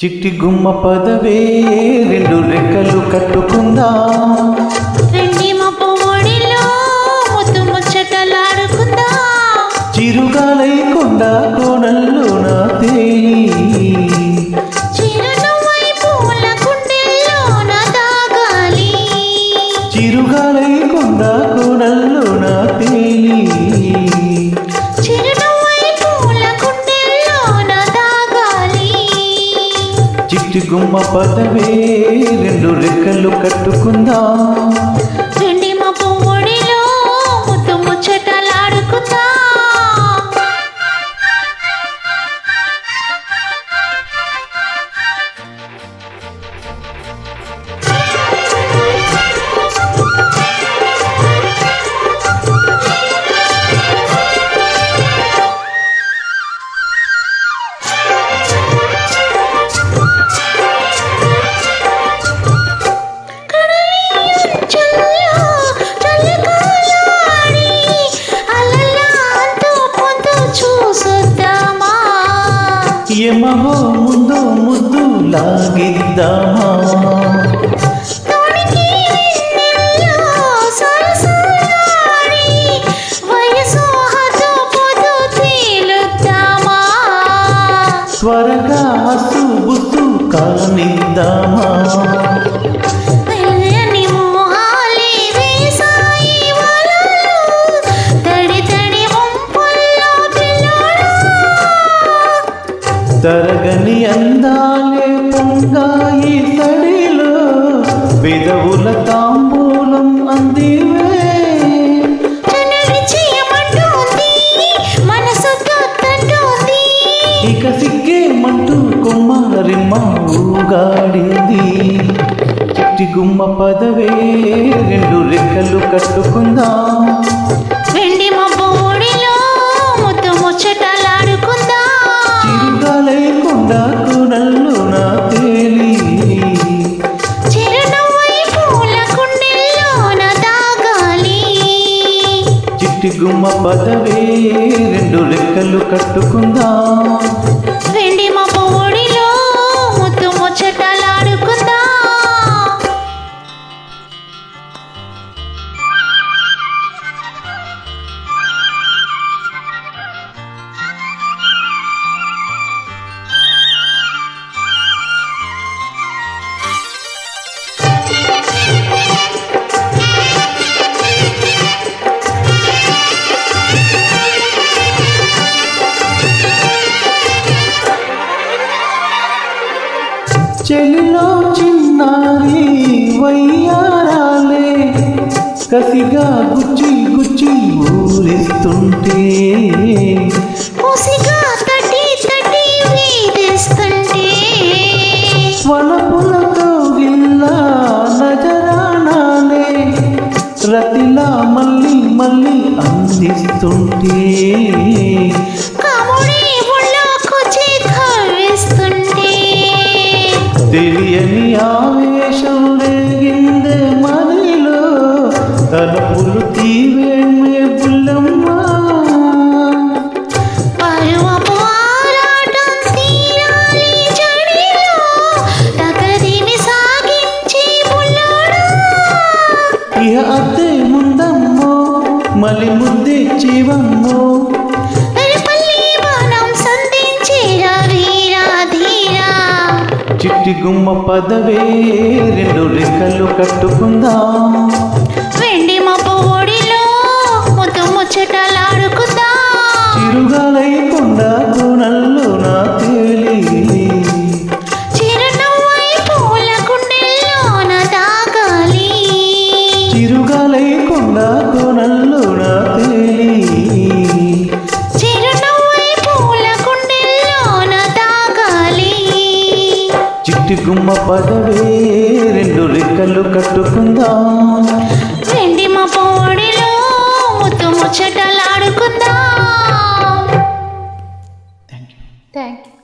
చిట్టి గుమ్మ పదవే రెండు రెక్కలు కట్టుకుందా వెండి మబ్బు ఒడిలో ముద్దు ముచ్చటలాడుకుందా చిరుగాలై కొండ కోణల్లో నా తేలి చిరునవ్వై పూల కుండెల్లో నా దాగాలి చిరుగాలై కొండ కోణల్లో నా తేలి చిట్టి గుమ్మ పదవే రెండు రెక్కలు కట్టుకుందా వెండి మబ్బు ఒడిలో ముద్దు ముచ్చటలాడుకుందా ఏమహో ముందు ముద్దు లాగిద్దామా త్వరగా హసు బుద్దు కానిద్దామా తరగని అందాలే పొంగాయి సడిలో పెదవుల తాంబూలం అందివే ఇక సిగ్గేమంటూ కుమారిమ్మ ఊగాడింది చిట్టి గుమ్మ పదవే రెండు రెక్కలు కట్టుకుందా వెండి మబ్బు ఒడిలో ముద్దు ముచ్చటలాడుకుందా చిరుగాలై కొండ కోణల్లో నా తేలి చిరునవ్వై పూల కుండెల్లో నా దాగాలి చిట్టి గుమ్మ పదవే రెండు రెక్కలు కట్టుకుందా వెండి మబ్బు ఒడిలో ముద్దు ముచ్చటలాడుకుందా చెలిలో చిన్నారి వయ్యారాలే కసిగా గుచ్చి గుచ్చి ఊరిస్తుంటే వలపుల కౌగిల్లా నజరానాలే రతిలా మళ్ళీ మళ్ళీ అందిస్తుంటే తెలియని ఆవేశం రేగిందే మనలో తలుపులు తీవేమే బుల్లమ్మ ఇహ అద్దే ముందమ్మో మళ్ళీ ముద్దే జీవమ్మో చిట్టి గుమ్మ పదవే రెండు రెక్కలు కట్టుకుందా వెండి మబ్బు ఒడిలో ముద్దు ముచ్చటలాడుకుందా చిరుగాలై కొండ కోణల్లో నా తేలి చిరునవ్వై పూల కుండెల్లో నా దాగాలి చిరుగాలై కొండ కోణల్లో నా తేలి చిట్టి గుమ్మ పదవే రెండు రెక్కలు కట్టుకుందా వెండి మబ్బు ఒడిలో ముద్దు ముచ్చటలాడుకుందా. Thank you. Thank you.